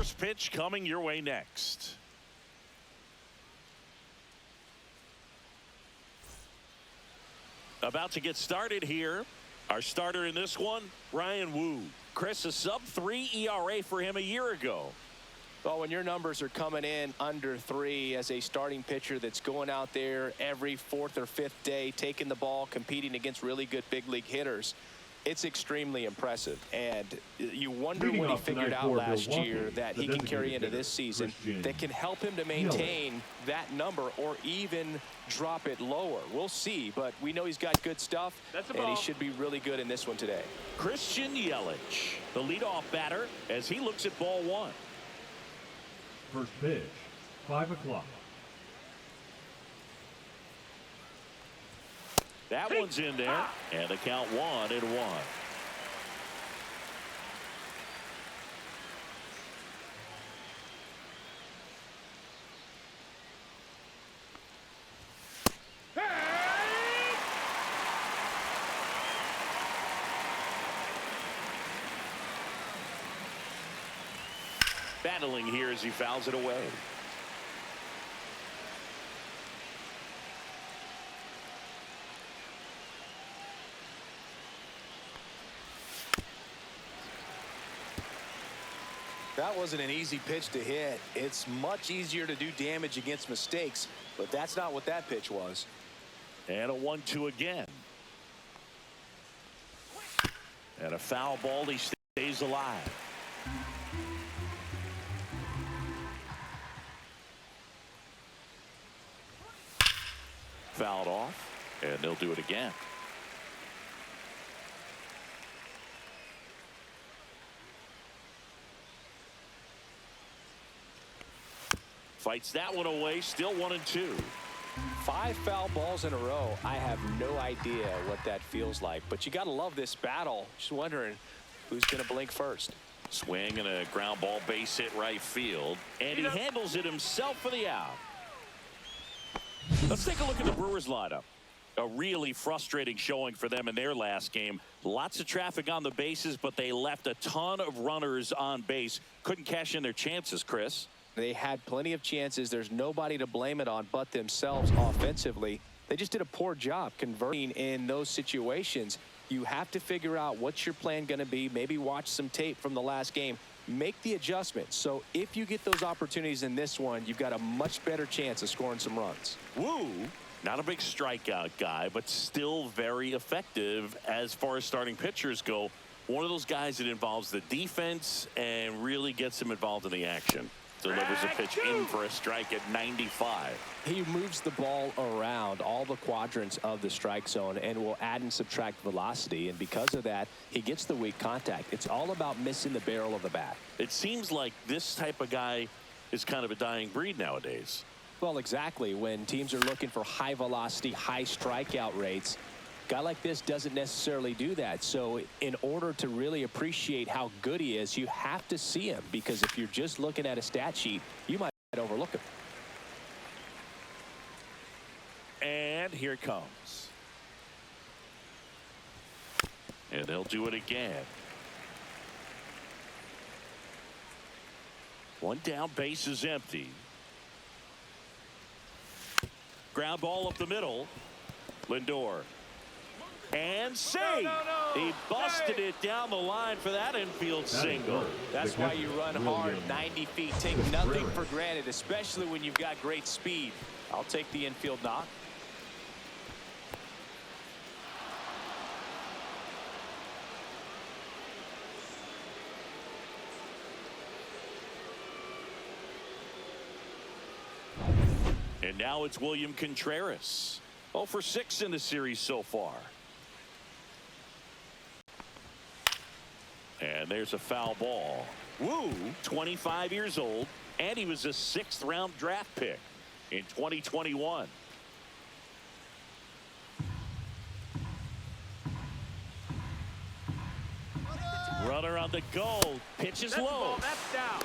First pitch coming your way next. About to get started here. Our starter in this one, Ryan Wu. Chris, a sub-3 ERA for him a year ago. Well, when your numbers are coming in under 3 as a starting pitcher that's going out there every 4th or 5th day, taking the ball, competing against really good big league hitters, it's extremely impressive. And you wonder what he figured out last year that he can carry into this season that can help him to maintain that number or even drop it lower. We'll see, but we know he's got good stuff, and he should be really good in this one today. Christian Yelich, the leadoff batter, as he looks at ball 1. First pitch, 5 o'clock. That one's in there, and the count 1-1. Battling here as he fouls it away. That wasn't an easy pitch to hit. It's much easier to do damage against mistakes, but that's not what that pitch was. And a 1-2 again. And a foul ball. He stays alive. Fouled off, and they'll do it again. Fights that one away, still 1-2. 5 foul balls in a row. I have no idea what that feels like, but you got to love this battle. Just wondering who's going to blink first. Swing and a ground ball base hit right field, and he handles it himself for the out. Let's take a look at the Brewers lineup. A really frustrating showing for them in their last game. Lots of traffic on the bases, but they left a ton of runners on base. Couldn't cash in their chances, Chris. They had plenty of chances. There's nobody to blame it on but themselves offensively. They just did a poor job converting in those situations. You have to figure out what's your plan going to be. Maybe watch some tape from the last game. Make the adjustments. So if you get those opportunities in this one, you've got a much better chance of scoring some runs. Woo, not a big strikeout guy, but still very effective as far as starting pitchers go. One of those guys that involves the defense and really gets him involved in the action. Delivers a pitch in for a strike at 95. He moves the ball around all the quadrants of the strike zone and will add and subtract velocity. And because of that, he gets the weak contact. It's all about missing the barrel of the bat. It seems like this type of guy is kind of a dying breed nowadays. Well, exactly. When teams are looking for high velocity, high strikeout rates, a guy like this doesn't necessarily do that. So in order to really appreciate how good he is, you have to see him, because if you're just looking at a stat sheet, you might overlook him. And here it comes. And they'll do it again. One down, base is empty. Ground ball up the middle. Lindor. And saved. He busted it down the line for that infield single. That's why you run hard 90 feet. Take nothing for granted, especially when you've got great speed. I'll take the infield knock. And now it's William Contreras. 0 for 6 in the series so far. And there's a foul ball. Wu, 25 years old, and he was a 6th round draft pick in 2021. Runner on the go. Pitch is low. That's down.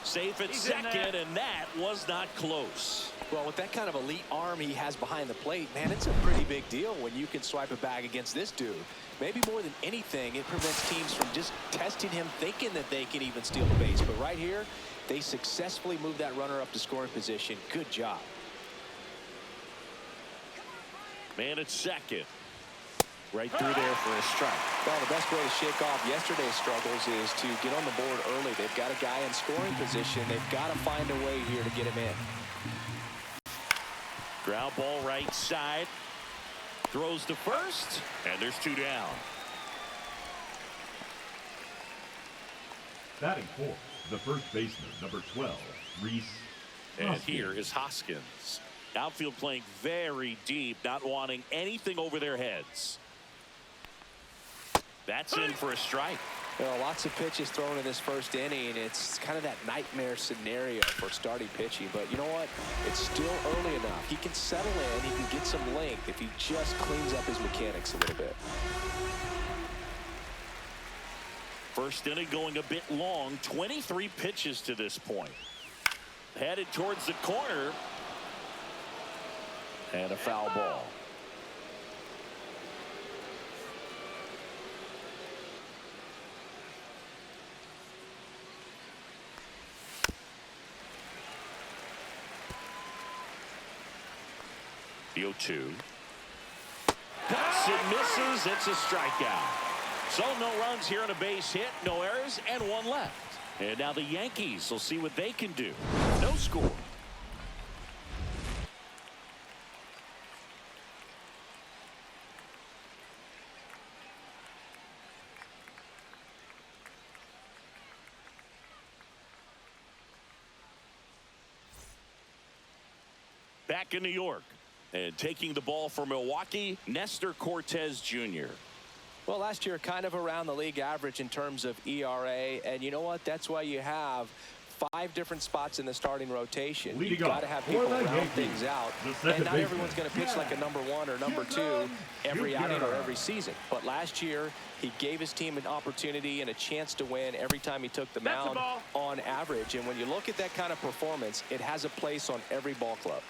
Safe at second, and that was not close. Well, with that kind of elite arm he has behind the plate, man, it's a pretty big deal when you can swipe a bag against this dude. Maybe more than anything, it prevents teams from just testing him, thinking that they can even steal the base. But right here, They successfully moved that runner up to scoring position. Good job. Man at second. Right through there for a strike. Well, the best way to shake off yesterday's struggles is to get on the board early. They've got a guy in scoring position. They've got to find a way here to get him in. Ground ball right side. Throws to first, and there's 2 down. Batting fourth, the first baseman, number 12, Reese. And here is Hoskins. Outfield playing very deep, not wanting anything over their heads. That's in for a strike. Well, lots of pitches thrown in this first inning. It's kind of that nightmare scenario for starting pitching. But you know what? It's still early enough. He can settle in. He can get some length if he just cleans up his mechanics a little bit. First inning going a bit long. 23 pitches to this point. Headed towards the corner. And a foul ball. The 0-2. Cuts and misses. It's a strikeout. So no runs here on a base hit, no errors, and 1 left. And now the Yankees will see what they can do. No score. Back in New York. And taking the ball for Milwaukee, Nestor Cortez Jr. Well, last year kind of around the league average in terms of ERA. And you know what? That's why you have 5 different spots in the starting rotation. You've got to have people round things out. And not everyone's going to pitch like a number 1 or number 2 every outing or every season. But last year, he gave his team an opportunity and a chance to win every time he took the mound on average. And when you look at that kind of performance, it has a place on every ball club.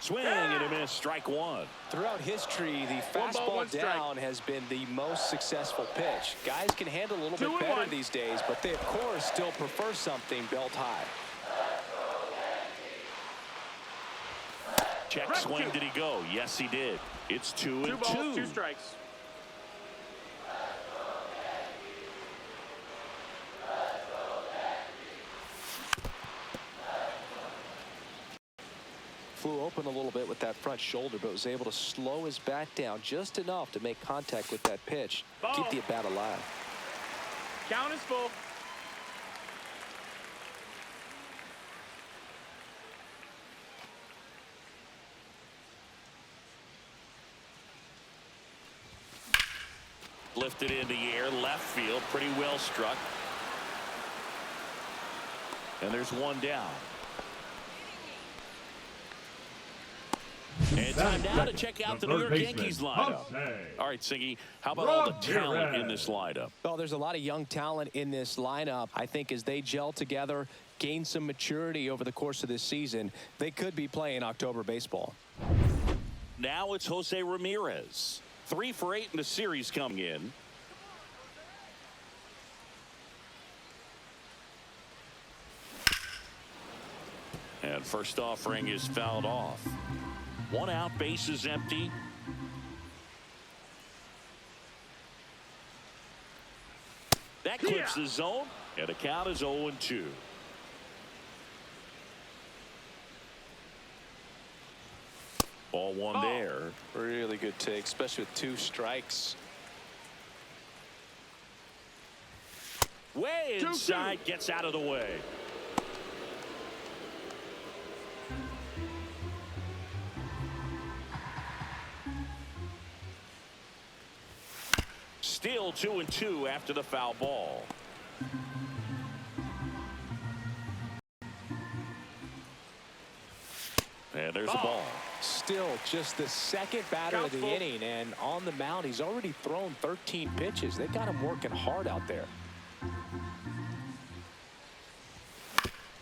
Swing and a miss, strike 1. Throughout history, the fastball down has been the most successful pitch. Guys can handle a little bit better these days, but they, of course, still prefer something belt high. Check swing, did he go? Yes, he did. It's 2 and 2. 2 strikes. Flew open a little bit with that front shoulder, but was able to slow his bat down just enough to make contact with that pitch. Ball. Keep the at-bat alive. Count is full. Lifted in the air, left field, pretty well struck. And there's 1 down. And time now to check out the New York Yankees lineup. All right, Singy, how about all the talent in this lineup? Well, there's a lot of young talent in this lineup. I think as they gel together, gain some maturity over the course of this season, they could be playing October baseball. Now it's Jose Ramirez. 3 for 8 in the series coming in. And first offering is fouled off. 1 out, base is empty. That clips the zone, and the count is 0-2. Ball 1 there. Really good take, especially with 2 strikes. Way inside, gets out of the way. Still 2-2 after the foul ball. And there's a ball. Still just the second batter of the inning, and on the mound he's already thrown 13 pitches. They got him working hard out there.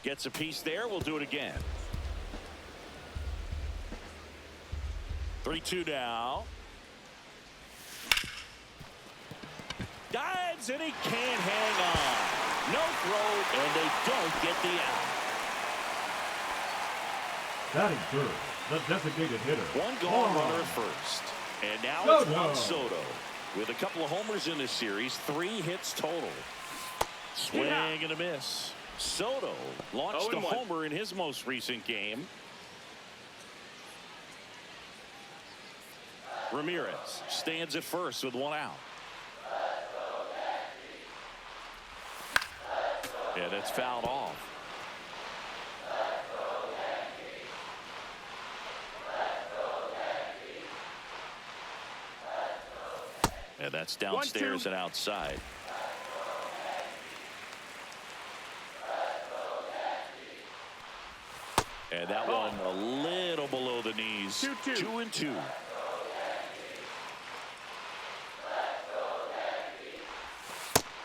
Gets a piece there. We'll do it again. 3-2 now. swings and he can't hang on. No throw, and they don't get the out. Batting third, the designated hitter. One gone runner at first. And now it's Juan Soto. With a couple of homers in this series, 3 hits total. Swing and a miss. Soto launched a homer in his most recent game. Ramirez stands at first with 1 out. Yeah, that's fouled off. And that's downstairs and outside. And that one a little below the knees. 2-2.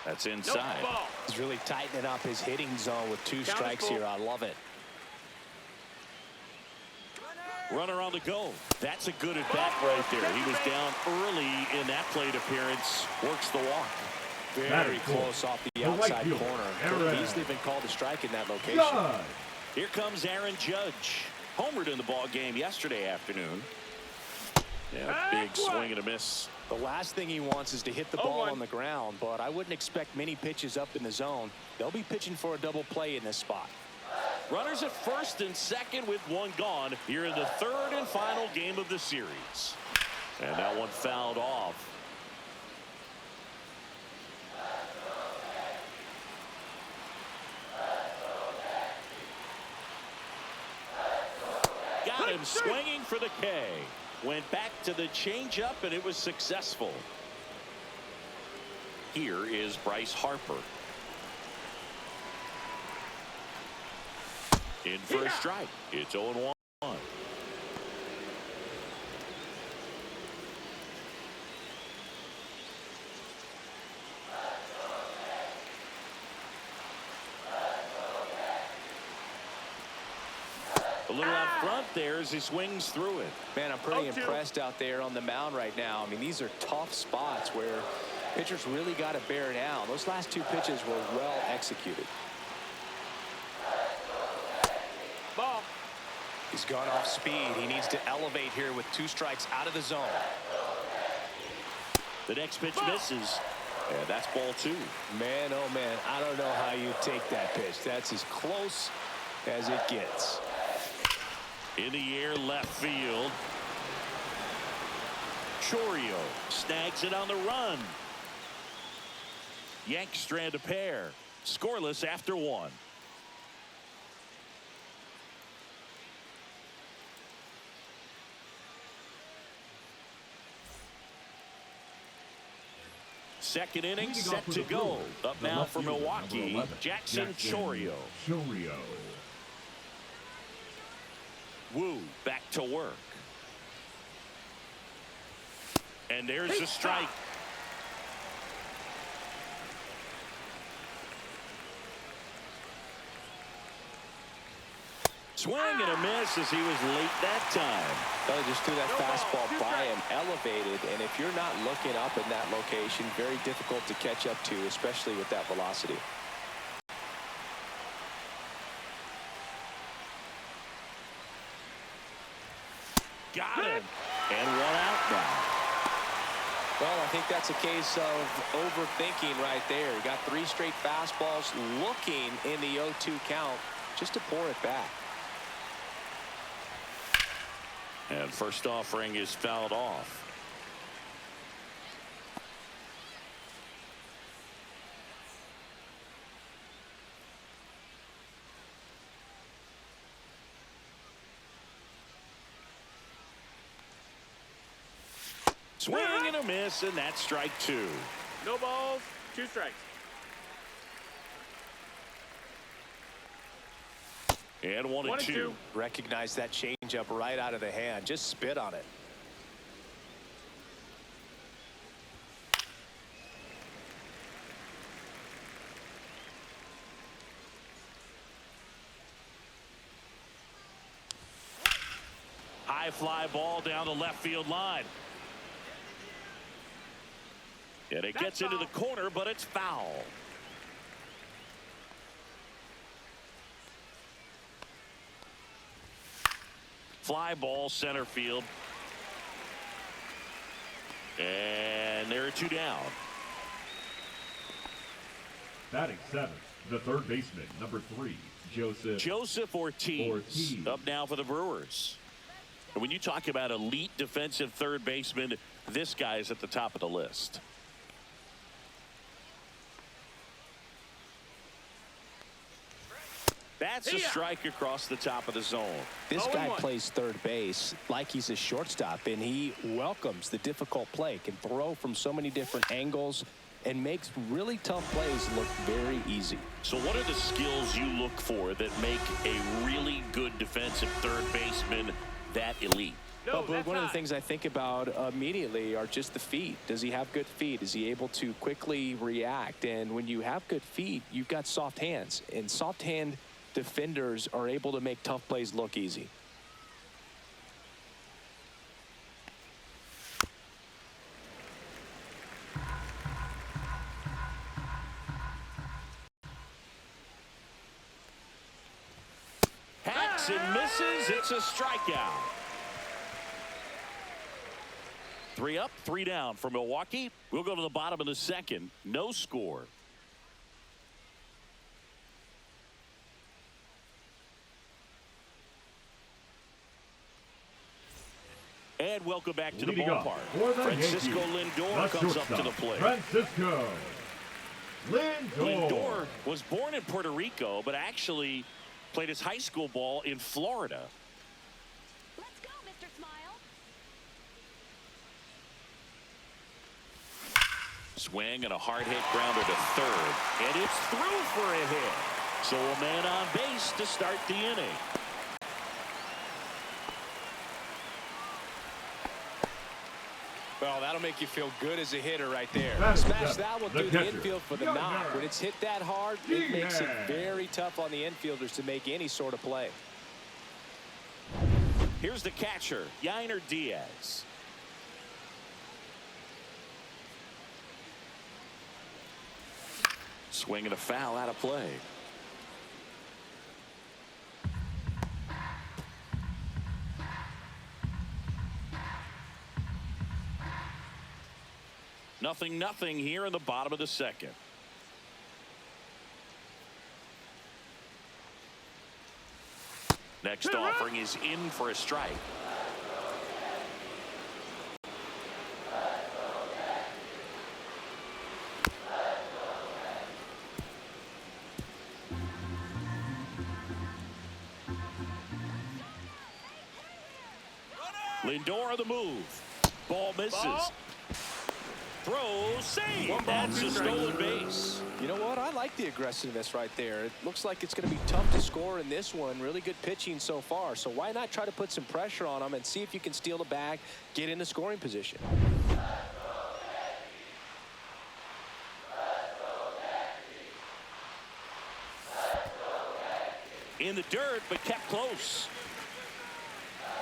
That's inside. He's really tightening up his hitting zone with 2 strikes here. I love it. Runner on the go. That's a good at bat right there. He was down early in that plate appearance. Works the walk. Very close off the outside corner. Could have easily been called a strike in that location. Here comes Aaron Judge. Homered in the ball game yesterday afternoon. Yeah, big swing and a miss. The last thing he wants is to hit the ball on the ground, but I wouldn't expect many pitches up in the zone. They'll be pitching for a double play in this spot. Runners at first and second with 1 gone here in the 3rd and final game of the series. And that one fouled off. Got him swinging for the K. Went back to the changeup and it was successful. Here is Bryce Harper. In for a strike. It's 0-1. A little out front there as he swings through it. Man, I'm pretty impressed out there on the mound right now. I mean, these are tough spots where pitchers really got to bear down. Those last 2 pitches were well executed. Ball. He's gone off speed. He needs to elevate here with 2 strikes out of the zone. The next pitch misses. And that's ball 2. Man, oh man, I don't know how you take that pitch. That's as close as it gets. In the air, left field. Chourio snags it on the run. Yanks strand a pair. Scoreless after 1. Second inning set to go. Up now for Milwaukee, Jackson Chourio. Wu back to work. And there's a strike. Swing and a miss as he was late that time. Well, just threw that fastball by him, elevated, and if you're not looking up in that location, very difficult to catch up to, especially with that velocity. Got him. And 1 out now. Well, I think that's a case of overthinking right there. He got 3 straight fastballs looking in the 0-2 count just to pour it back. And first offering is fouled off. Swing and a miss, and that's strike 2. No balls, 2 strikes. And 1-2. Recognize that changeup right out of the hand. Just spit on it. High fly ball down the left field line. And it gets into the corner, but it's foul. Fly ball center field. And there are two down. Batting seventh, the third baseman, number 3, Joseph Ortiz. Up now for the Brewers. And when you talk about elite defensive third baseman, this guy is at the top of the list. That's a strike across the top of the zone. This guy plays third base like he's a shortstop, and he welcomes the difficult play, can throw from so many different angles, and makes really tough plays look very easy. So what are the skills you look for that make a really good defensive third baseman that elite? Well, one of the things I think about immediately are just the feet. Does he have good feet? Is he able to quickly react? And when you have good feet, you've got soft hands. And soft hand defenders are able to make tough plays look easy. Hacks and misses. It's a strikeout. 3 up, 3 down for Milwaukee. We'll go to the bottom of the second. No score. And welcome back to the ballpark. Francisco Lindor comes up to the plate. Francisco Lindor. Lindor was born in Puerto Rico, but actually played his high school ball in Florida. Let's go, Mr. Smile. Swing and a hard hit grounder to third. And it's through for a hit. So a man on base to start the inning. Well, that'll make you feel good as a hitter right there. That Smash that one through the catcher, infield for the Younger. knock. When it's hit that hard, it makes it very tough on the infielders to make any sort of play. Here's the catcher, Yainer Diaz. Swing and a foul out of play. Nothing here in the bottom of the second. Next offering is in for a strike. Lindor on the move. Ball misses. Throw, save. That's a stolen base. You know what? I like the aggressiveness right there. It looks like it's going to be tough to score in this one. Really good pitching so far. So why not try to put some pressure on them and see if you can steal the bag, get in the scoring position. In the dirt, but kept close.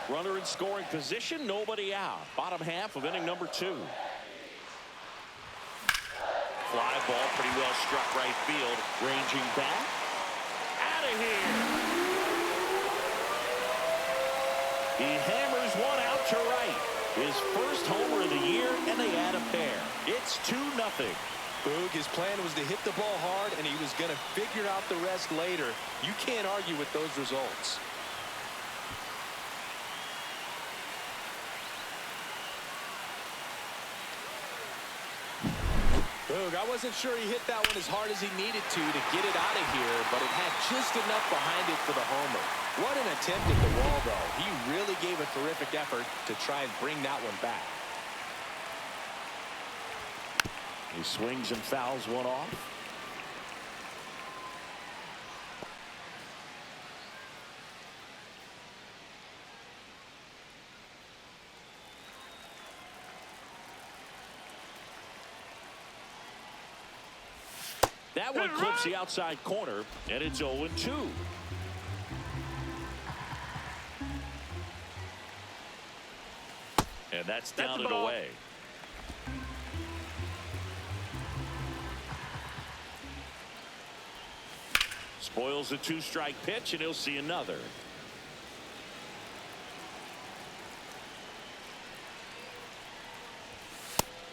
Runner in scoring position, nobody out. Bottom half of inning number 2. Fly ball pretty well struck right field. Ranging back. Out of here. He hammers one out to right. His first homer of the year, and they add a pair. It's 2-0. Boog, his plan was to hit the ball hard, and he was going to figure out the rest later. You can't argue with those results. Boog, I wasn't sure he hit that one as hard as he needed to get it out of here, but it had just enough behind it for the homer. What an attempt at the wall, though. He really gave a terrific effort to try and bring that one back. He swings and fouls one off. That one clips the outside corner, and it's 0-2. And that's down and away. Spoils a two-strike pitch, and he'll see another.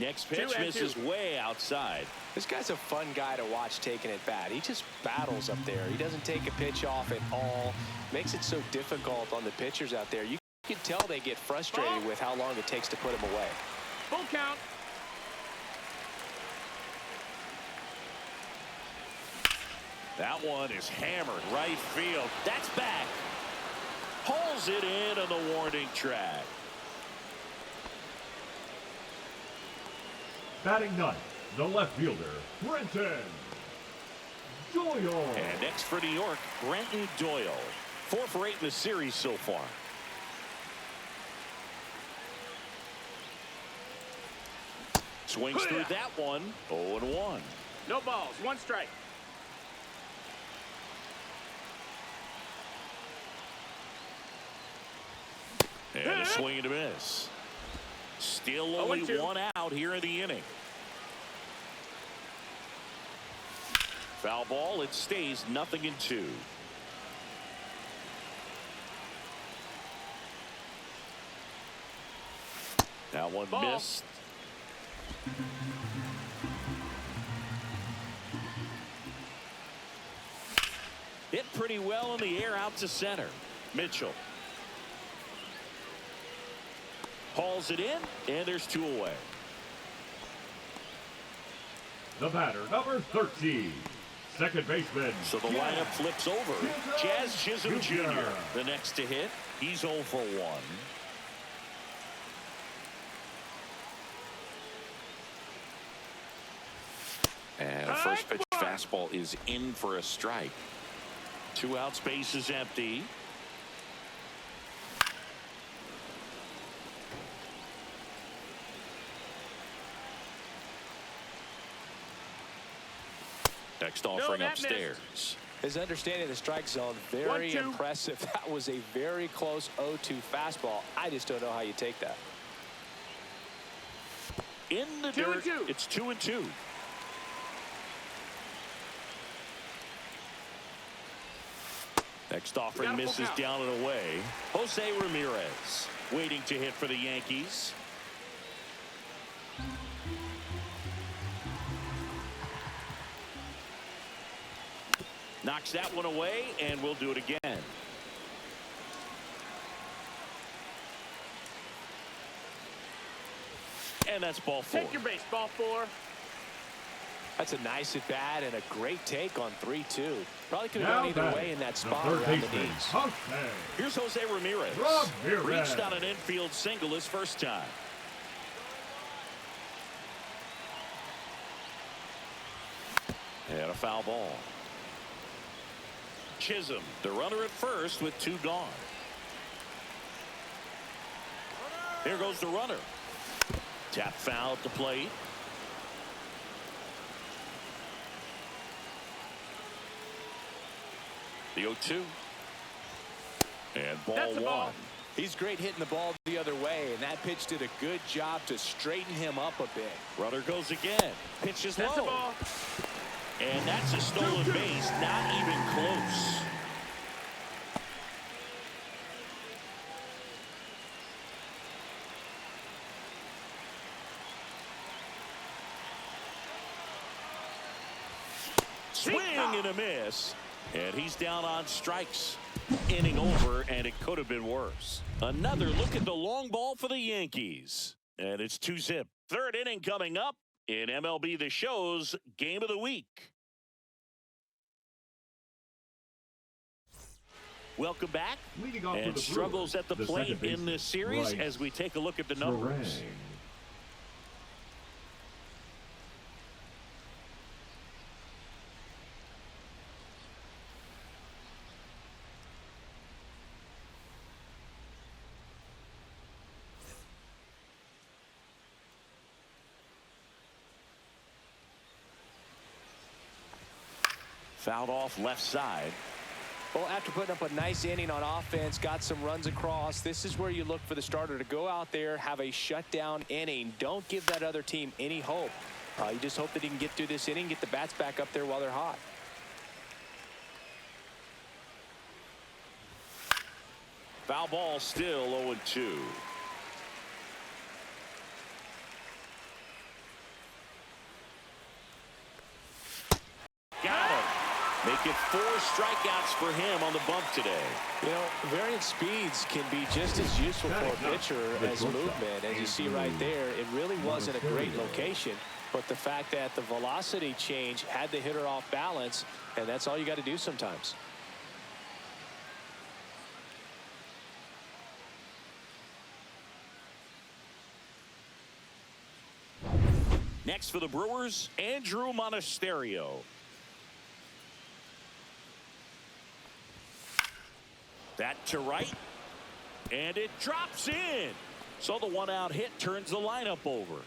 Next pitch misses way outside. This guy's a fun guy to watch taking it bat. He just battles up there. He doesn't take a pitch off at all. Makes it so difficult on the pitchers out there. You can tell they get frustrated with how long it takes to put him away. Full count. That one is hammered right field. That's back. Pulls it in on the warning track. Batting ninth, the left fielder, Brenton Doyle. And next for New York, Brenton Doyle. 4 for 8 in the series so far. Swings through that one. 0-1. No balls. 1 strike. And a swing and a miss. Still only 1 out here in the inning. Foul ball. It stays 0-2. That one missed. Hit pretty well in the air out to center. Mitchell hauls it in, and there's 2 away. The batter, number 13, second baseman. So the lineup flips over. Jazz Chisholm Jr. the next to hit. He's 0 for 1. And the first pitch fastball is in for a strike. 2 outs, base is empty. Next offering upstairs. His understanding of the strike zone, very impressive. That was a very close 0-2 fastball. I just don't know how you take that. In the dirt, it's 2-2. Next offering misses down and away. Jose Ramirez waiting to hit for the Yankees. Knocks that one away, and we'll do it again. And that's ball 4. Take your base, ball 4. That's a nice at bat and a great take on 3-2. Probably could have gone either way in that spot around the knees. Here's Jose Ramirez. Reached on an infield single his first time. And a foul ball. Chisholm, the runner at first with 2 gone. Here goes the runner. Tap foul at the plate. The 0-2. And ball 1. He's great hitting the ball the other way, and that pitch did a good job to straighten him up a bit. Runner goes again. Pitch is low. And that's a stolen base, not even close. Swing and a miss. And he's down on strikes. Inning over, and it could have been worse. Another look at the long ball for the Yankees. And it's 2-zip. Third inning coming up in MLB The Show's Game of the Week. Welcome back. And struggles at the plate in this series as we take a look at the numbers. Fouled off left side. Well, after putting up a nice inning on offense, got some runs across, this is where you look for the starter to go out there, have a shutdown inning. Don't give that other team any hope. You just hope that he can get through this inning, get the bats back up there while they're hot. Foul ball, still 0-2. Got him. Make it 4 strikeouts for him on the bump today. You know, variant speeds can be just as useful for a pitcher as movement. As you see right there, it really wasn't a great location, but the fact that the velocity change had the hitter off balance, and that's all you got to do sometimes. Next for the Brewers, Andrew Monasterio. That to right, and it drops in. So the 1-out hit turns the lineup over.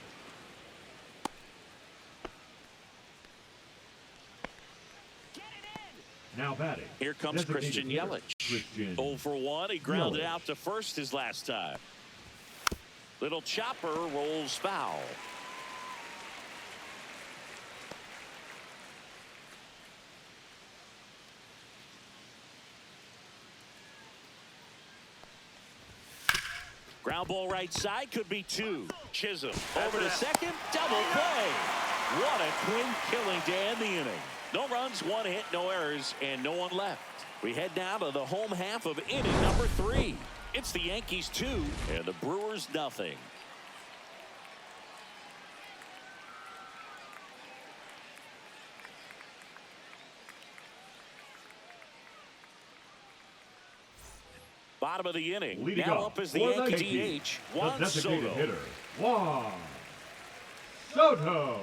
Now batting. Here comes Christian Yelich. 0 for 1. He grounded out to first his last time. Little chopper rolls foul. Ground ball right side, could be 2. Chisholm over to second, double play. What a clean killing to end the inning. No runs, 1 hit, no errors, and no one left. We head now to the home half of inning number 3. It's the Yankees 2 and the Brewers nothing. Bottom of the inning. Leading now up is the Yankee DH, Juan designated Soto. hitter, Juan Soto.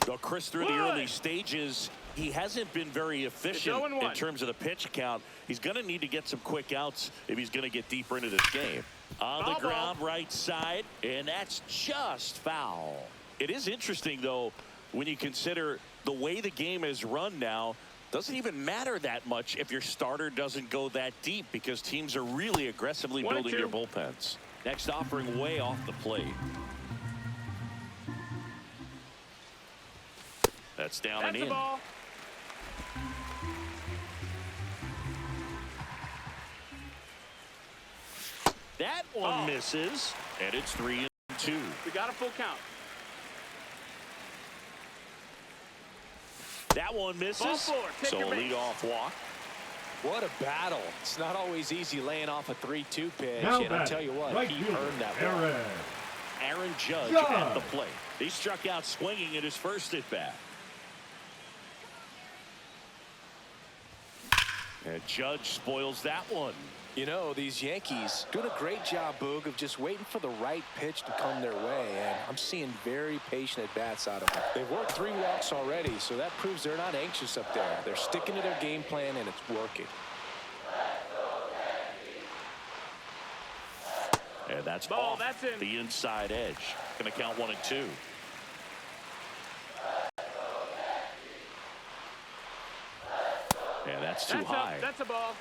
So Chris, through the early stages, he hasn't been very efficient in terms of the pitch count. He's going to need to get some quick outs if he's going to get deeper into this game. On the ground, right side, and that's just foul. It is interesting, though, when you consider the way the game is run now. Doesn't even matter that much if your starter doesn't go that deep, because teams are really aggressively building their bullpens. Next offering way off the plate. That's down and in. Ball. That one misses, and it's 3-2. We got a full count. That one misses. Ball 4. Take So your a base. leadoff walk. What a battle. It's not always easy laying off a 3-2 pitch, Now and I'll tell you what, right he fielder, earned that ball. Aaron Judge at the plate. He struck out swinging at his first at bat. And Judge spoils that one. You know, these Yankees doing a great job, Boog, of just waiting for the right pitch to come their way, and I'm seeing very patient at-bats out of them. They've worked 3 walks already, so that proves they're not anxious up there. They're sticking to their game plan, and it's working. And that's Ball, off that's in. the inside edge. Going to count 1 and 2. And that's too high. That's a ball.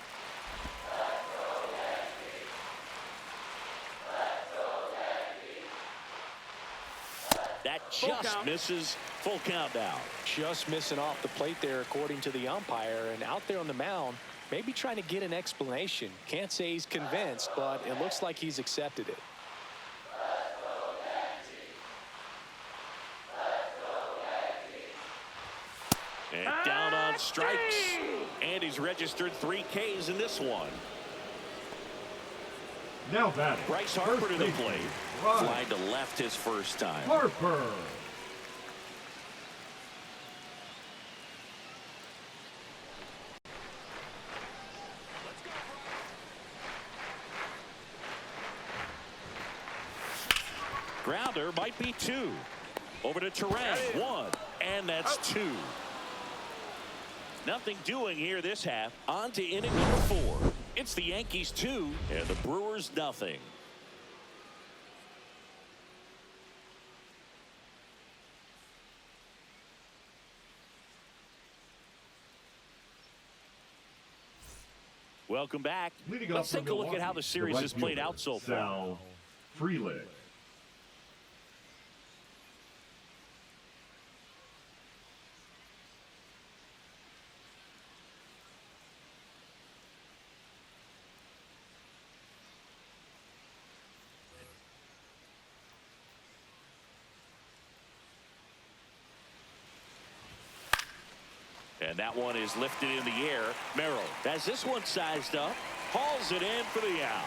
That just misses. Full count now. Just missing off the plate there, according to the umpire, and out there on the mound, maybe trying to get an explanation. Can't say he's convinced, but it looks like he's accepted it. And down on strikes. And he's registered 3 Ks in this one. Now batting. Bryce Harper to the First plate. Right. Fly to left his first time. Harper. Grounder might be 2. Over to Terran, 1. And that's 2. Nothing doing here this half. On to inning number 4. It's the Yankees 2 and the Brewers nothing. Welcome back. Leading Let's off take for a look at how the Milwaukee, series right has played fielder, out so far. Sal Frelick. And that one is lifted in the air. Merrill has this one sized up. Hauls it in for the out.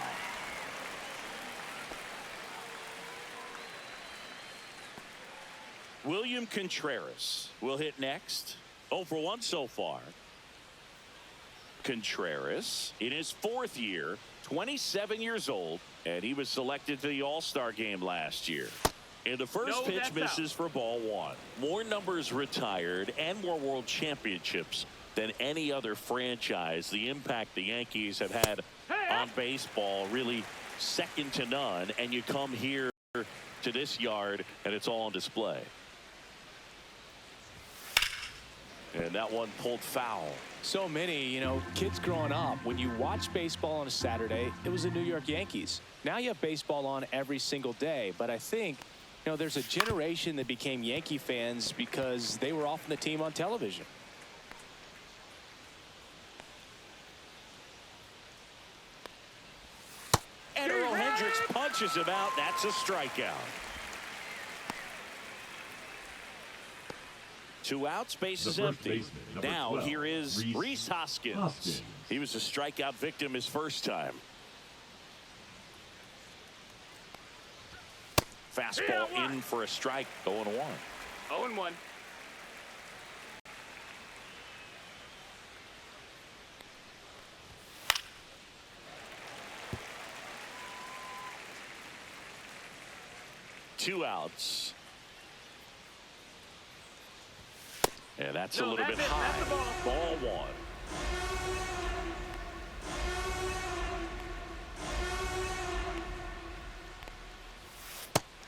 William Contreras will hit next. 0 for 1 so far. Contreras in his 4th year, 27 years old, and he was selected to the All-Star game last year. And the first pitch misses for ball 1. More numbers retired and more world championships than any other franchise. The impact the Yankees have had on baseball really second to none. And you come here to this yard and it's all on display. And that one pulled foul. So many, kids growing up, when you watch baseball on a Saturday, it was the New York Yankees. Now you have baseball on every single day. But I think, there's a generation that became Yankee fans because they were often the team on television. And Earl Hendricks punches him out. That's a strikeout. 2 outs, base is empty. Now 12, here is Rhys Hoskins. He was a strikeout victim his first time. Fastball in for a strike. 0-1. 0-1. Two outs. And that's a little bit high. Ball 1.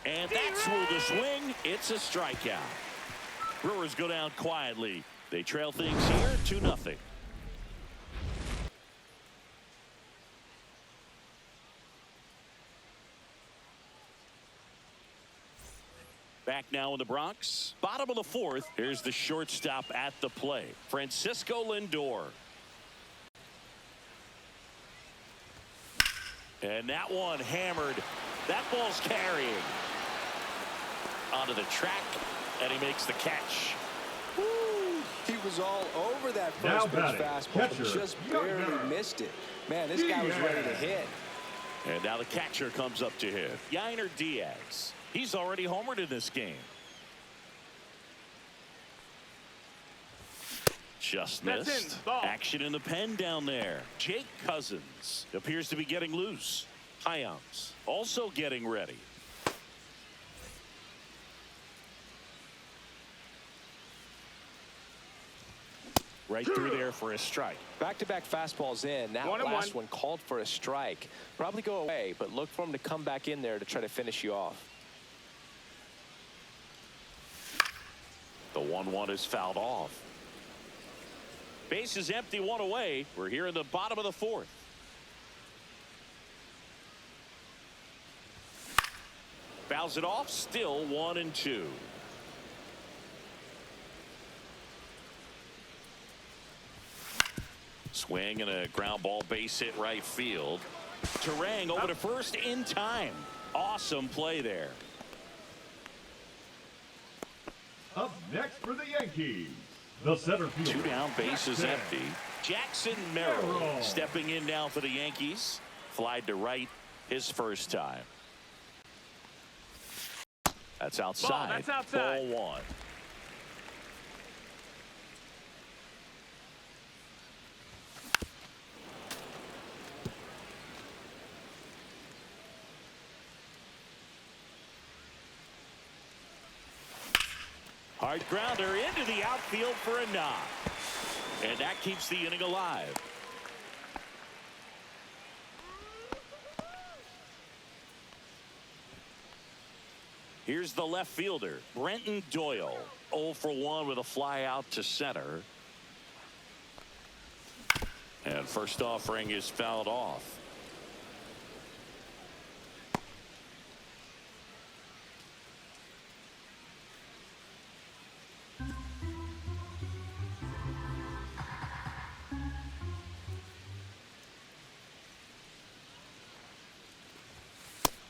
And that's ruled a swing. It's a strikeout. Brewers go down quietly. They trail things here 2-0. Back now in the Bronx. Bottom of the 4th. Here's the shortstop at the plate. Francisco Lindor. And that one hammered. That ball's carrying. Onto the track. And he makes the catch. Woo! He was all over that first pitch fastball. Catcher, just barely missed it. Man, this guy was ready to hit. And now the catcher comes up to hit. Yainer Diaz. He's already homered in this game. Just missed. Action in the pen down there. Jake Cousins appears to be getting loose. Hyams also getting ready. Right through there for a strike. Back-to-back fastballs in. That last one called for a strike. Probably go away, but look for him to come back in there to try to finish you off. The 1-1 is fouled off. Base is empty, 1 away. We're here in the bottom of the 4th. Fouls it off, still 1-2. Swing and a ground ball, base hit right field. Terang over to first in time. Awesome play there. Up next for the Yankees, the center fielder. 2 down, base is empty. Jackson Merrill stepping in now for the Yankees. Flied to right his first time. That's outside. That's outside. Ball 1. Hard grounder into the outfield for a knock. And that keeps the inning alive. Here's the left fielder, Brenton Doyle. 0 for 1 with a fly out to center. And first offering is fouled off.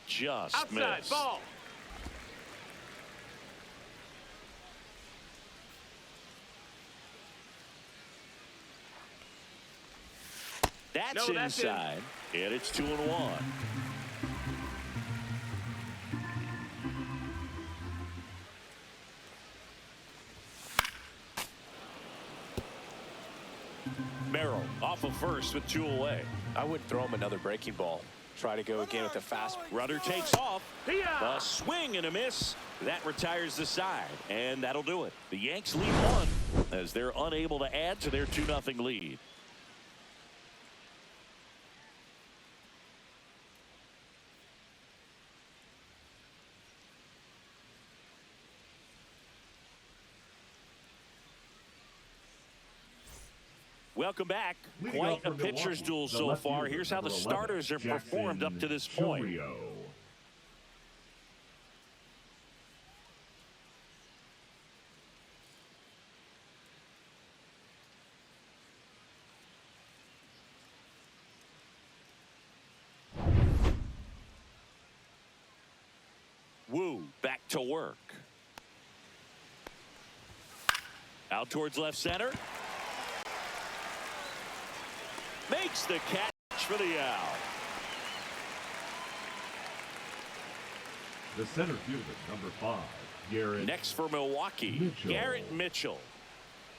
Just outside missed. Ball. That's No, that's in. inside. And it's 2-1. Merrill off of first with 2 away. I wouldn't throw him another breaking ball. Try to go again with the fast. Runner takes off. A swing and a miss. That retires the side, and that'll do it. The Yanks lead 1 as they're unable to add to their 2-0 lead. Welcome back. Leading Quite off a for pitcher's Milwaukee, duel the so left far. fielder, Here's how the number 11, starters have performed up to this point. Chourio. Wu back to work. Out towards left center. Makes the catch for the out. The center fielder, number 5, Garrett. Next for Milwaukee, Mitchell. Garrett Mitchell.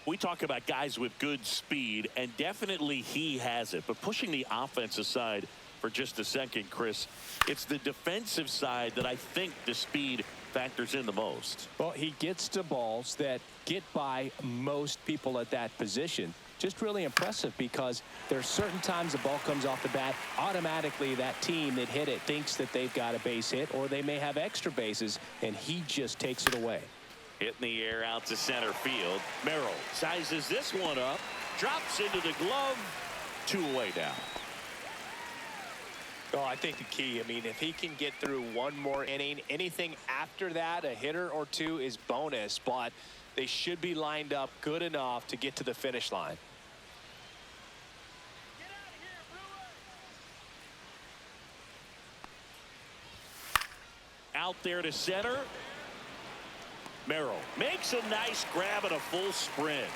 We talk about guys with good speed, and definitely he has it. But pushing the offense aside for just a second, Chris, it's the defensive side that I think the speed factors in the most. Well, he gets to balls that get by most people at that position. Just really impressive because there's certain times the ball comes off the bat, automatically that team that hit it thinks that they've got a base hit or they may have extra bases, and he just takes it away. Hitting the air out to center field. Merrill sizes this one up, drops into the glove, 2 away now. Oh, I think the key, I mean, if he can get through one more inning, anything after that, a hitter or 2 is bonus, but they should be lined up good enough to get to the finish line. Out there to center. Merrill makes a nice grab and a full sprint.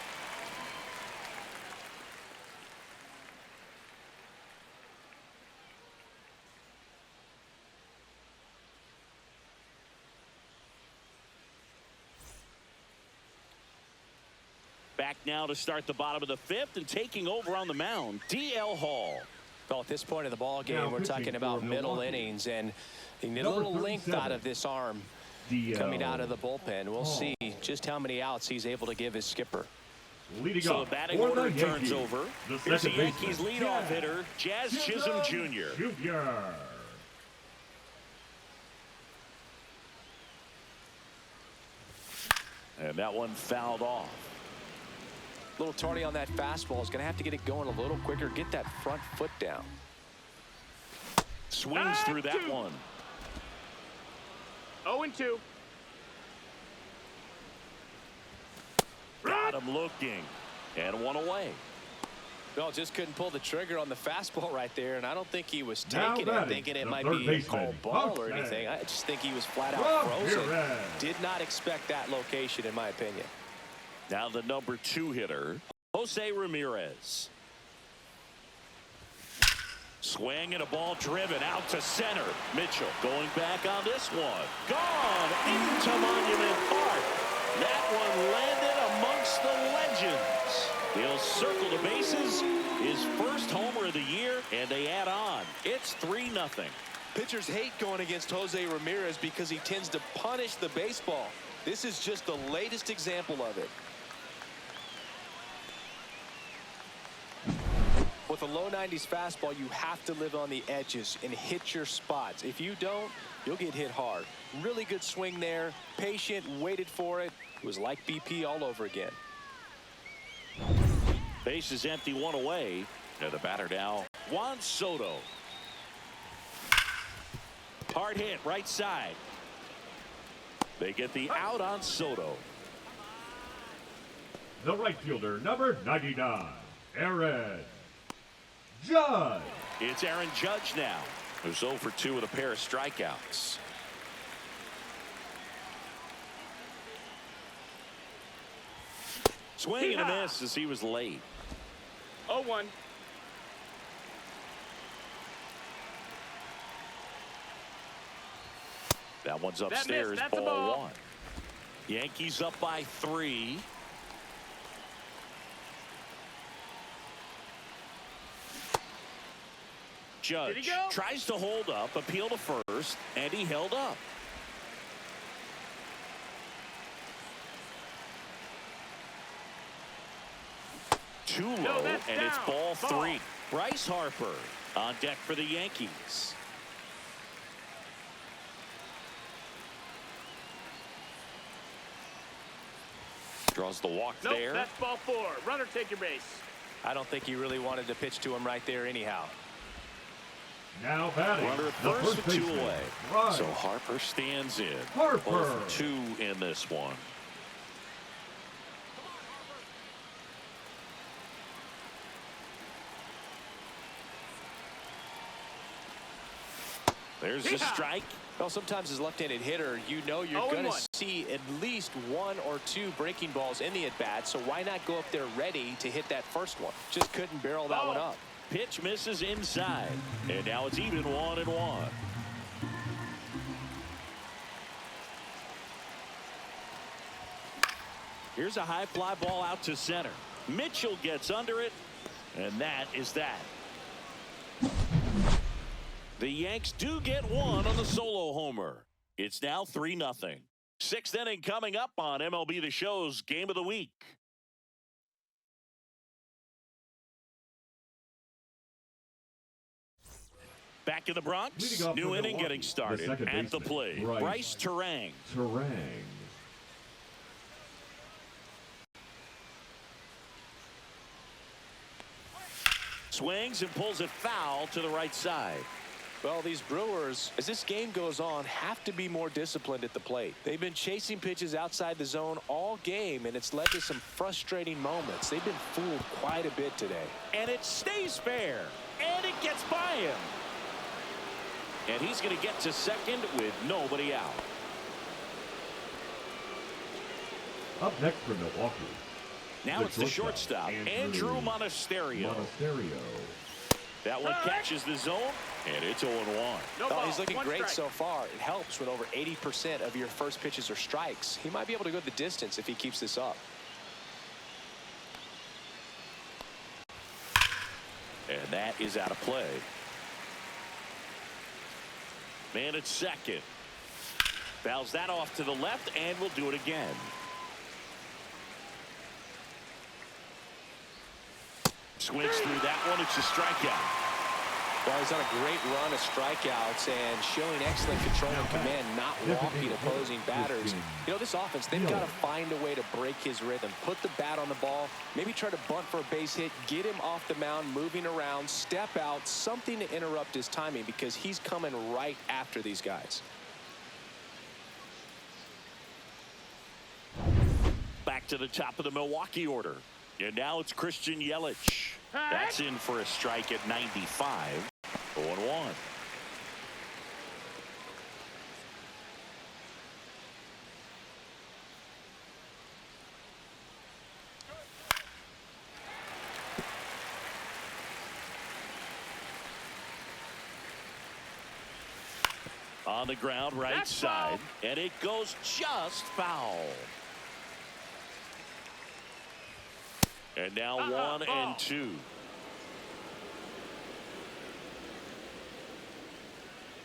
Back now to start the bottom of the 5th, and taking over on the mound, D.L. Hall. Well, at this point of the ball game, Now we're pitching talking about for middle Milwaukee. innings, and you need a Number little length 37, out of this arm DL. coming out of the bullpen. We'll Hall. see just how many outs he's able to give his skipper. Leading So off the batting for order the turns Yankees, over. the Here's the second Yankees baseman, leadoff hitter, Jazz Chisholm Jr. Jr. And that one fouled off. A little tardy on that fastball. Is going to have to get it going a little quicker. Get that front foot down. Swings through that one. 0-2. Got him looking. And 1 away. No, just couldn't pull the trigger on the fastball right there, and I don't think he was Now taking it, batting, thinking it the might third be a baseman, called ball or Jose. anything. I just think he was flat out frozen. Ramirez. Did not expect that location, in my opinion. Now the number 2 hitter, Jose Ramirez. Swing and a ball driven out to center. Mitchell going back on this one. Gone into Monument Park. That one landed amongst the legends. He'll circle the bases. His first homer of the year, and they add on. It's 3-0. Pitchers hate going against Jose Ramirez because he tends to punish the baseball. This is just the latest example of it. With a low 90s fastball, you have to live on the edges and hit your spots. If you don't, you'll get hit hard. Really good swing there. Patient, waited for it. It was like BP all over again. Base is empty, 1 away. And the batter now, Juan Soto. Hard hit, right side. They get the out on Soto. The right fielder, number 99, Aaron Judge. It's Aaron Judge now, who's 0 for 2 with a pair of strikeouts. Swing and a miss as he was late. 0-1. That one's upstairs. That's a ball ball. 1. Yankees up by 3. Did he Judge go? tries to hold up, appeal to first, and he held up. Too low, that's and it's down. ball Ball. 3. Bryce Harper on deck for the Yankees. Draws the walk Nope, there. that's ball 4. Runner, take your base. I don't think he really wanted to pitch to him right there anyhow. Now batting, Runner at the first, first with 2 baseman, away. Bryce So Harper stands in. Harper. 0 for 2 in this one. There's a Yeehaw. strike. Well, sometimes as a left-handed hitter, you know you're 0-1. going to see at least 1 or 2 breaking balls in the at-bat, so why not go up there ready to hit that first one? Just couldn't barrel that one up. Pitch misses inside. And now it's even 1-1. Here's a high fly ball out to center. Mitchell gets under it, and that is that. The Yanks do get one on the solo homer. It's now 3-0. 6th inning coming up on MLB The Show's Game of the Week. Back in the Bronx, Leading off new for inning Milwaukee, getting started. the second At the baseman, plate, Bryce Terang. Terang. Swings and pulls it foul to the right side. Well, these Brewers, as this game goes on, have to be more disciplined at the plate. They've been chasing pitches outside the zone all game, and it's led to some frustrating moments. They've been fooled quite a bit today. And it stays fair. And it gets by him. And he's going to get to second with nobody out. Up next for Milwaukee. Now it's the shortstop, Andrew Monasterio. That one catches the zone, and it's 0-1. No Oh, ball. he's looking 1 great strike. so far. It helps when over 80% of your first pitches are strikes. He might be able to go the distance if he keeps this up. And that is out of play. Man at second. Fouls that off to the left, and will do it again. Swings through that one. It's a strikeout. Well, he's on a great run of strikeouts and showing excellent control and command, not walking opposing batters. You know, this offense, they've got to find a way to break his rhythm. Put the bat on the ball, maybe try to bunt for a base hit, get him off the mound, moving around, step out, something to interrupt his timing because he's coming right after these guys. Back to the top of the Milwaukee order. And now it's Christian Yelich. That's in for a strike at 95. 0-1. On the ground, right That's side. foul. And it goes just foul. And now 1 and 2.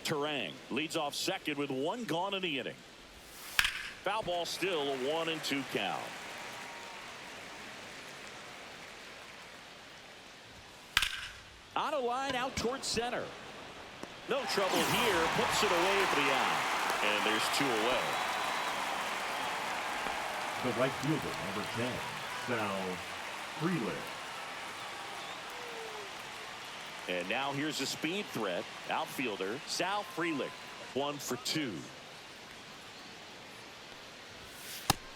Terang leads off second with 1 gone in the inning. Foul ball, still a 1-2 count. On a line out towards center. No trouble here. Puts it away for the out. And there's 2 away. The right fielder, number 10, Sal Frelick. And now here's a speed threat. Outfielder Sal Frelick. 1 for 2.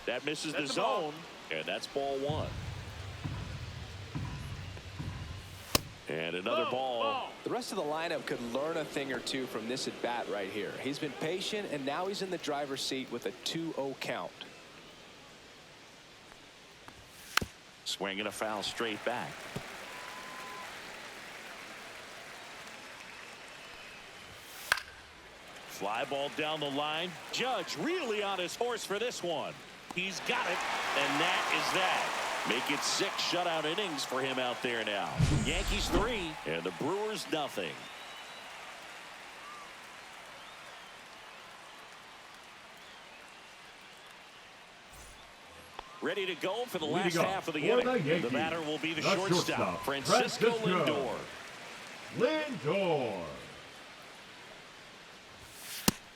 That misses the That's the ball. zone. And that's ball 1. And another ball. The rest of the lineup could learn a thing or two from this at bat right here. He's been patient, and now he's in the driver's seat with a 2-0 count. Swinging a foul straight back. Fly ball down the line. Judge really on his horse for this one. He's got it, and that is that. Make it 6 shutout innings for him out there now. Yankees 3 and the Brewers nothing. Ready to go for the last half of the inning. The batter will be the shortstop, Francisco Lindor.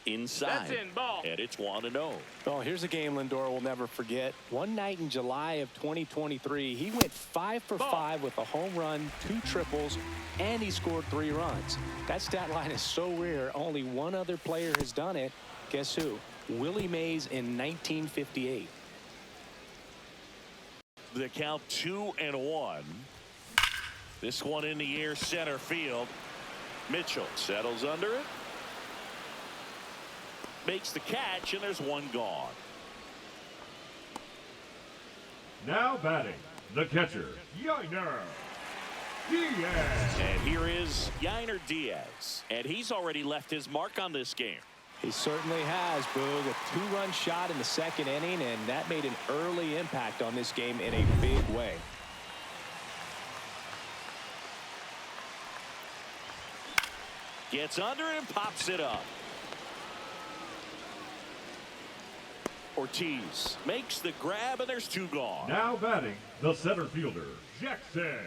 Inside. That's in, ball. And it's 1-0. Oh, here's a game Lindor will never forget. One night in July of 2023, he went 5 for 5 with a home run, 2 triples, and he scored 3 runs. That stat line is so rare. Only one other player has done it. Guess who? Willie Mays in 1958. The count 2-1. This one in the air, center field. Mitchell settles under it. Makes the catch, and there's one gone. Now batting, the catcher, Yainer Diaz. And here is Yainer Diaz. And he's already left his mark on this game. He certainly has, Boog. A 2-run shot in the 2nd inning, and that made an early impact on this game in a big way. Gets under it and pops it up. Ortiz makes the grab, and there's 2 gone. Now batting, the center fielder, Jackson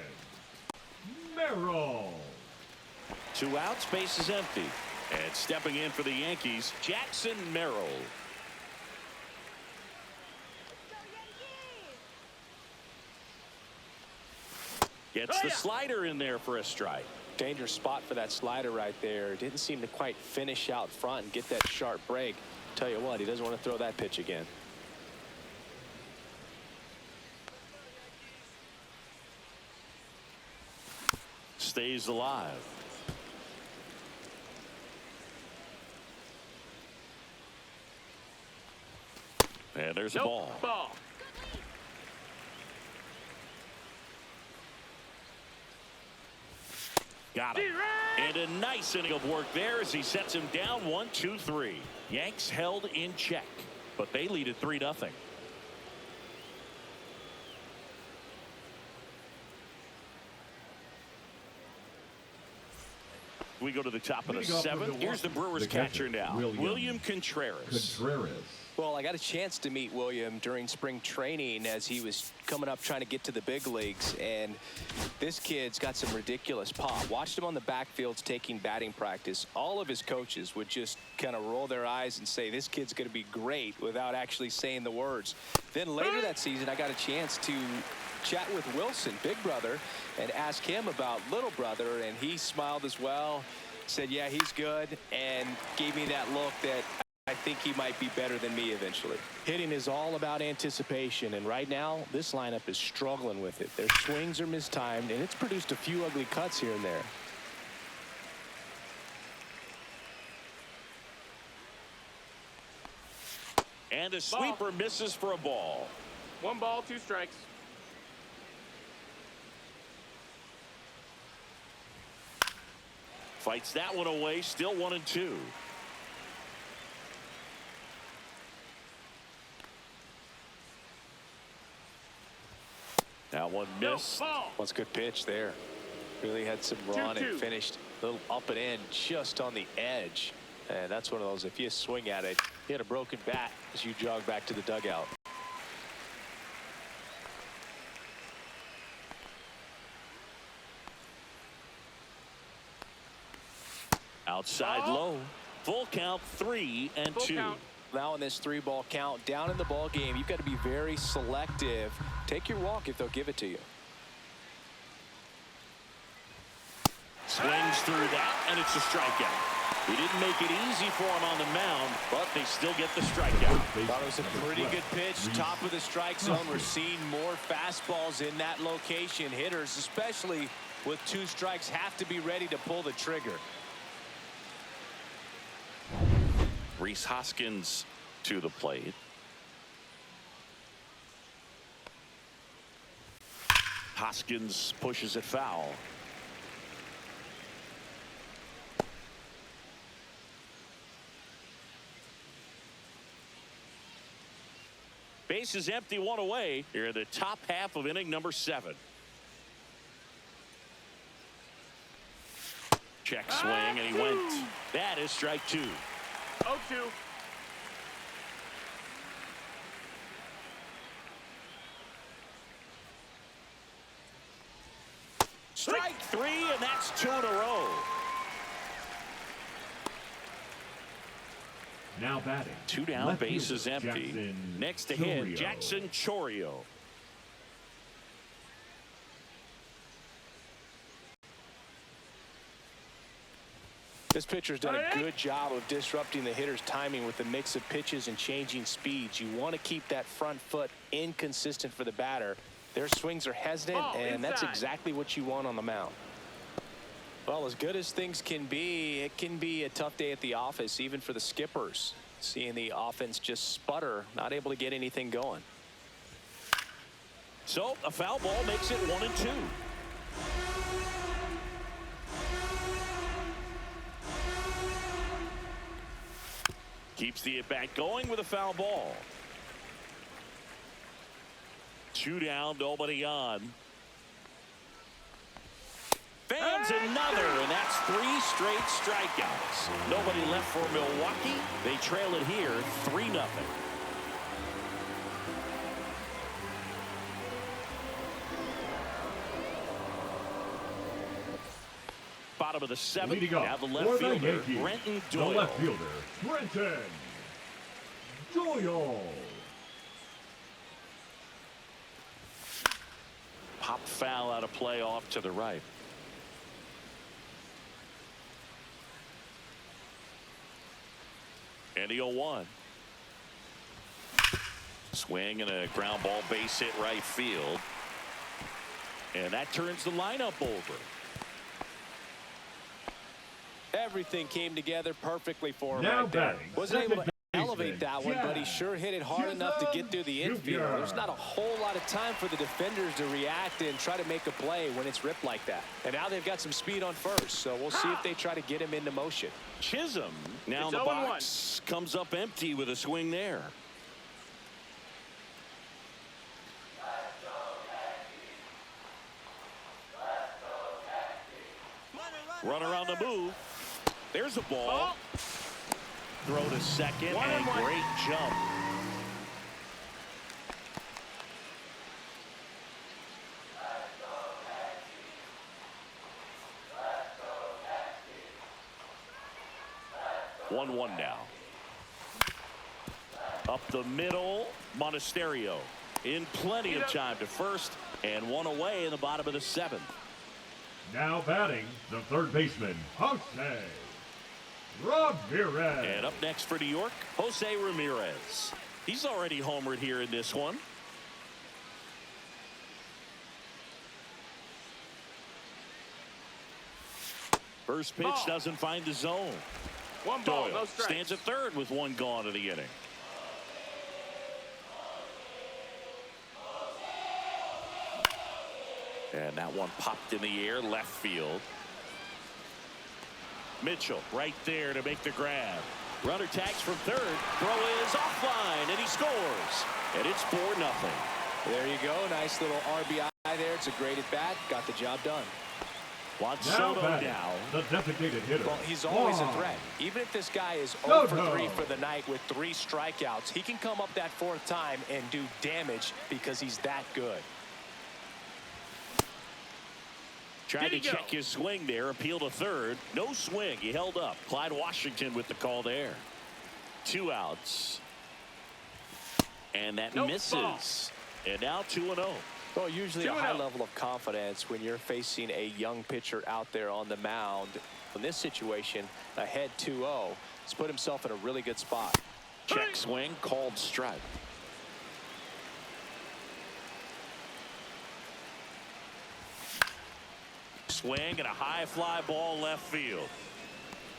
Merrill. 2 outs, base is empty. And stepping in for the Yankees, Jackson Merrill. Gets the slider in there for a strike. Dangerous spot for that slider right there. Didn't seem to quite finish out front and get that sharp break. Tell you what, he doesn't want to throw that pitch again. Stays alive. And there's a ball. Got him. And a nice inning of work there as he sets him down 1-2-3. Yanks held in check, but they lead at 3-0. We go to the top of the 7th. Here's the Brewers catcher now, William Contreras. Well, I got a chance to meet William during spring training as he was coming up trying to get to the big leagues, and this kid's got some ridiculous pop. Watched him on the backfields taking batting practice. All of his coaches would just kind of roll their eyes and say, this kid's going to be great, without actually saying the words. Then later that season, I got a chance to chat with Wilson, big brother, and ask him about little brother, and he smiled as well, said, yeah, he's good, and gave me that look that I think he might be better than me eventually. Hitting is all about anticipation, and right now, this lineup is struggling with it. Their swings are mistimed, and it's produced a few ugly cuts here and there. And a sweeper misses for a ball. 1 ball, 2 strikes. Fights that one away, still 1-2. That one missed. What's a good pitch there. Really had some run and finished a little up and in just on the edge. And that's one of those, if you swing at it, you had a broken bat as you jog back to the dugout. Outside low. Full count, 3-2. Now in this 3-ball count, down in the ball game, you've got to be very selective. Take your walk if they'll give it to you. Swings through that, and it's a strikeout. He didn't make it easy for him on the mound, but they still get the strikeout. Thought it was a pretty good pitch. Top of the strike zone. We're seeing more fastballs in that location. Hitters, especially with 2 strikes, have to be ready to pull the trigger. Rhys Hoskins to the plate. Hoskins pushes it foul. Base is empty, one away. Here in the top half of inning number 7. Check swing, and he went. That is strike 2. 0-2. Strike 3, and that's 2 in a row. Now batting. 2 down, left base is fielder, empty. Jackson Next to him, Chourio. Jackson Chourio. This pitcher's done a good job of disrupting the hitter's timing with the mix of pitches and changing speeds. You want to keep that front foot inconsistent for the batter. Their swings are hesitant, and that's exactly what you want on the mound. Well, as good as things can be, it can be a tough day at the office, even for the skippers. Seeing the offense just sputter, not able to get anything going. So a foul ball makes it 1-2. Keeps the at-bat going with a foul ball. 2 down, nobody on. Fans another, and that's 3 straight strikeouts. Nobody left for Milwaukee. They trail it here 3-0. Bottom of the 7th. Leading Now off the for left the fielder, Yankees, Brenton the Doyle. left fielder, Brenton Doyle. Pop foul out of play off to the right. And the 0-1. Swing and a ground ball, base hit right field. And that turns the lineup over. Everything came together perfectly for him Now right there. batting, Wasn't able to second elevate baseman, that one, but he sure hit it hard enough to get through the infield. Jr. There's not a whole lot of time for the defenders to react and try to make a play when it's ripped like that. And now they've got some speed on first, so we'll see if they try to get him into motion. Chisholm now It's in the 0-1. box. Comes up empty with a swing there. Runner on the move. There's a ball. Throw to second, and 1-1. great jump. One now. Up the middle, Monasterio in plenty of time to first, and 1 away in the bottom of the 7th. Now batting, the third baseman, Jose Ramirez. And up next for New York, Jose Ramirez. He's already homered here in this one. First pitch doesn't find the zone. 1 ball, Doyle no strikes. stands at third with 1 gone in the inning. And that one popped in the air, left field. Mitchell right there to make the grab. Runner tags from third. Throw is offline, and he scores. And it's 4-0. There you go. Nice little RBI there. It's a great at bat. Got the job done. Now Soto batting, now. the designated hitter. Well, he's always a Juan threat. Even if this guy is Soto. 0 for 3 for the night with 3 strikeouts, he can come up that 4th time and do damage because he's that good. Tried to Did he go? check his swing there, appeal to third. No swing. He held up. Clyde Washington with the call there. 2 outs. And that Nope, misses. ball. And now 2-0. Well, usually a 2-0. high level of confidence when you're facing a young pitcher out there on the mound. In this situation, ahead 2-0, he's put himself in a really good spot. Check swing, called strike. Swing and a high fly ball left field.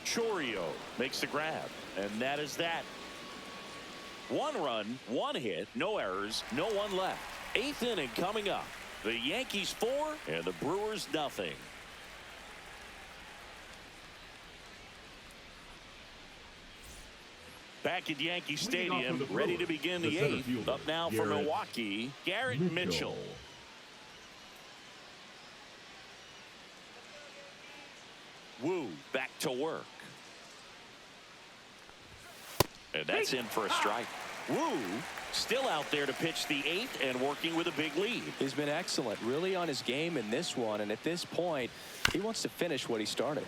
Chourio makes the grab, and that is that. 1 run, 1 hit, no errors, no one left. 8th inning coming up. The Yankees 4 and the Brewers nothing. Back at Yankee Leading off Stadium, for the ready to Brewers, begin the the center 8th. fielder, Up now for Garrett Milwaukee, Garrett Mitchell. Wu back to work. And that's in for a strike. Wu still out there to pitch the 8th and working with a big lead. He's been excellent, really on his game in this one, and at this point he wants to finish what he started.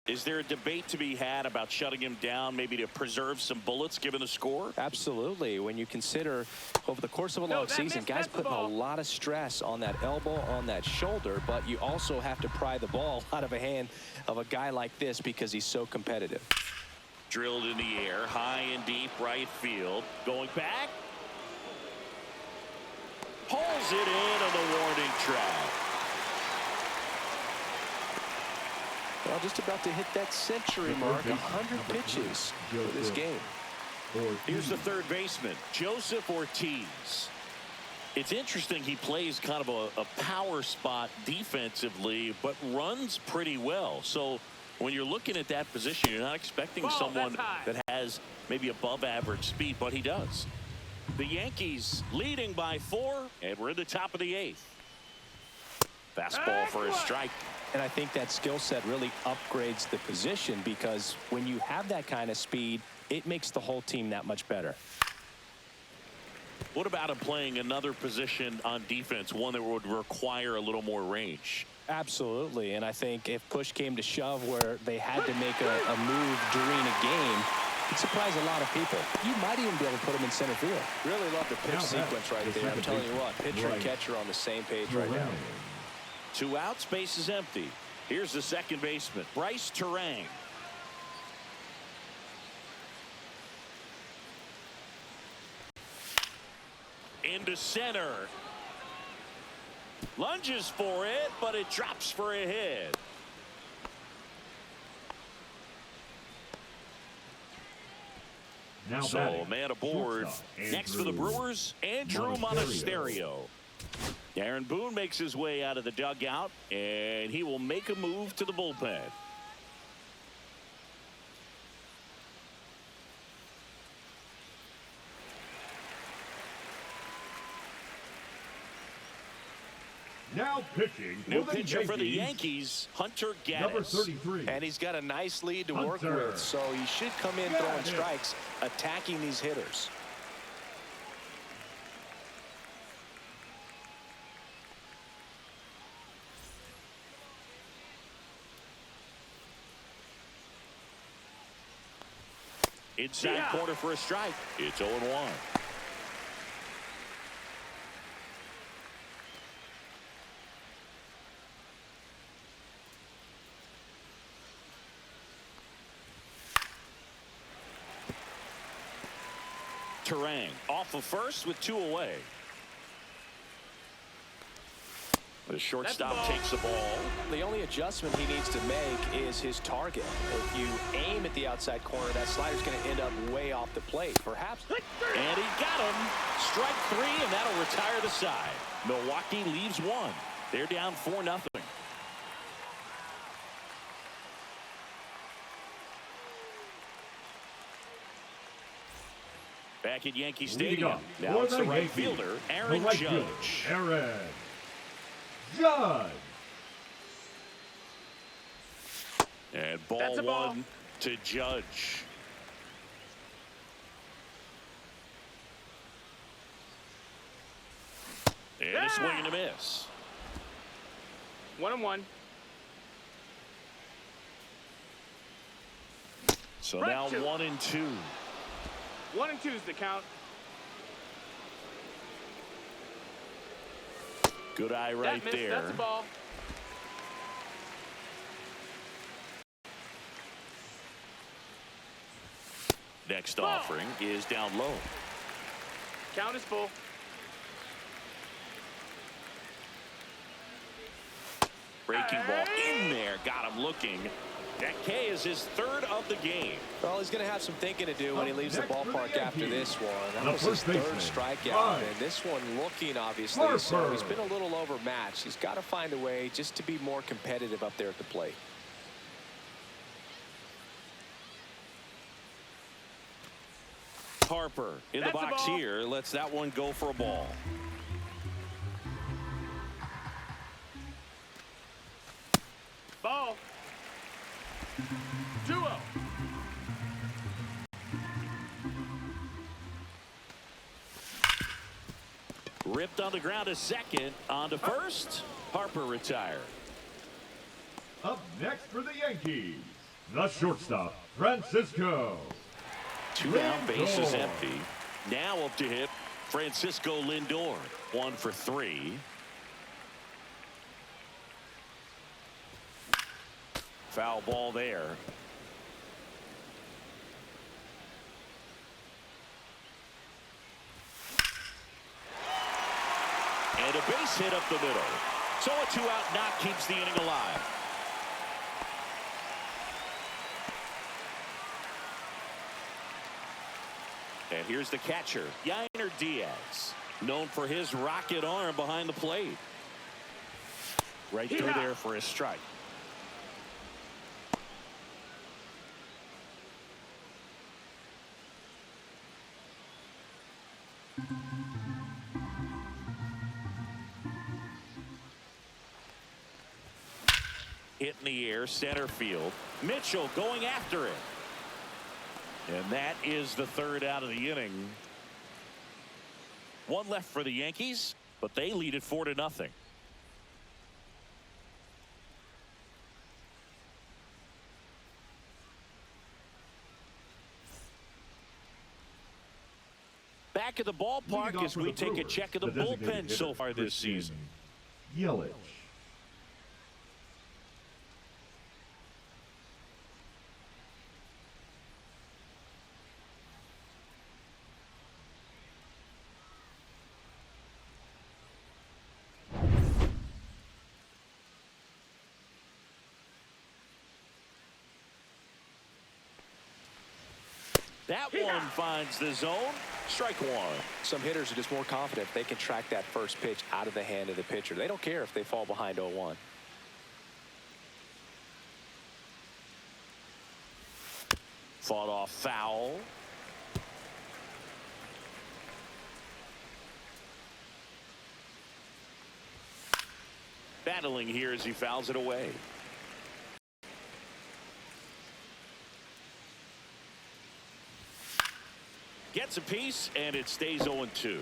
Is there a debate to be had about shutting him down, maybe to preserve some bullets given the score? Absolutely. When you consider over the course of a long season, guys putting a lot of stress on that elbow, on that shoulder, but you also have to pry the ball out of a hand of a guy like this because he's so competitive. Drilled in the air, high and deep right field. Going back. Pulls it in on the warning track. Well, just about to hit that century mark, 100 pitches for this game. Here's the third baseman, Joseph Ortiz. It's interesting he plays kind of a power spot defensively, but runs pretty well. So when you're looking at that position, you're not expecting someone that has maybe above average speed, but he does. The Yankees leading by 4, and we're in the top of the 8th. Fastball for a strike. And I think that skill set really upgrades the position because when you have that kind of speed, it makes the whole team that much better. What about him playing another position on defense, one that would require a little more range? Absolutely. And I think if push came to shove where they had to make a move during a game, it'd surprise a lot of people. You might even be able to put him in center field. Really love the pitch sequence right there. I'm telling you what, pitcher and catcher on the same page right now. 2 outs, base is empty. Here's the second baseman, Bryce Terang. Into center. Lunges for it, but it drops for a hit. Now So, man aboard. Next for the Brewers, Andrew Monasterio. Aaron Boone makes his way out of the dugout, and he will make a move to the bullpen. Now pitching New for the pitcher Yankees, for the Yankees, Hunter number Gaddis. 33. And he's got a nice lead to work Hunter. with, so he should come in throwing strikes, attacking these hitters. Inside corner for a strike. It's 0-1. Terang off of first with 2 away. The shortstop takes the ball. The only adjustment he needs to make is his target. If you aim at the outside corner, that slider's going to end up way off the plate. Perhaps. And he got him. Strike 3, and that'll retire the side. Milwaukee leaves 1. They're down 4-0. Back at Yankee Stadium. Now it's the right fielder, Aaron Judge. Aaron Judge. And ball 1 to Judge. And a swing and a miss. 1-1. So now 1-2. 1-2 is the count. Good eye right there. That's a ball. Next offering is down low. Count is full. Breaking ball in there. Got him looking. That K is his 3rd of the game. Well, he's going to have some thinking to do when he leaves the ballpark after this one. That was his 3rd strikeout, and this one looking obviously. So he's been a little overmatched. He's got to find a way just to be more competitive up there at the plate. Harper in the That's a box ball. here. Lets that one go for a ball. Ball. 2-0. Ripped on the ground to second. On to first. Harper retired. Up next for the Yankees, the shortstop, Francisco. 2 out, bases Lindor. empty. Now up to hit Francisco Lindor. 1 for 3. Foul ball there. And a base hit up the middle. So a 2 out knock keeps the inning alive. And here's the catcher, Yainer Diaz, known for his rocket arm behind the plate. Right through there for a strike. Hit in the air, center field. Mitchell going after it. And that is the 3rd out of the inning. 1 left for the Yankees, but they lead it 4-0. Back at the ballpark as we take a check of the bullpen so far this season. Yelich. That one finds the zone. Strike 1. Some hitters are just more confident if they can track that first pitch out of the hand of the pitcher. They don't care if they fall behind 0-1. Fought off foul. Battling here as he fouls it away. Gets a piece, and it stays 0-2.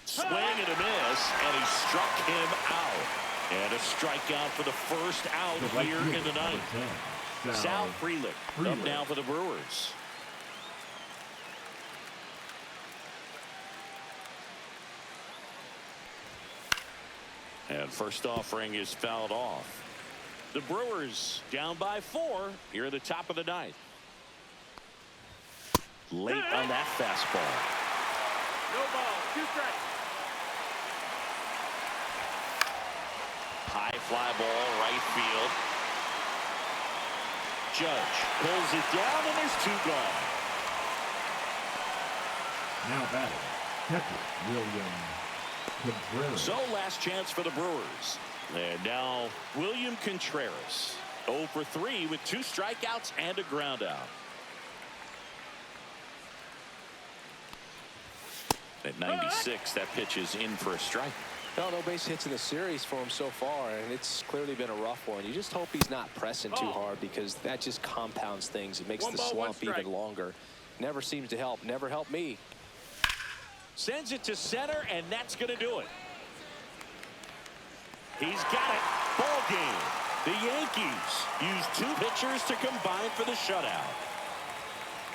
Swing and a miss, and he struck him out. And a strikeout for the first out The right here fielder, in the ninth. number 10, Sal Frelick up Frelick. now for the Brewers. And first offering is fouled off. The Brewers down by 4 here at the top of the 9th. Late on that fastball. No ball. 2 strikes. High fly ball, right field. Judge pulls it down, and there's 2 gone. Now batting, catcher William Contreras. So last chance for the Brewers. And now William Contreras 0 for 3 with 2 strikeouts and a ground out. At 96, that pitch is in for a strike. No base hits in the series for him so far, and it's clearly been a rough one. You just hope he's not pressing too hard, because that just compounds things. It makes 1 the ball, 1 slump strike. even longer. Never seems to help. Never helped me. Sends it to center, and that's going to do it. He's got it. Ball game. The Yankees use 2 pitchers to combine for the shutout.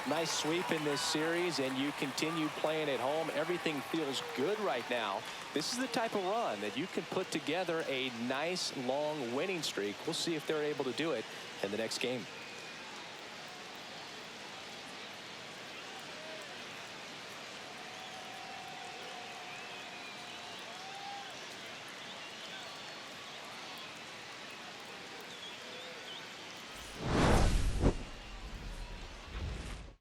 Nice sweep in this series, and you continue playing at home. Everything feels good right now. This is the type of run that you can put together a nice long winning streak. We'll see if they're able to do it in the next game.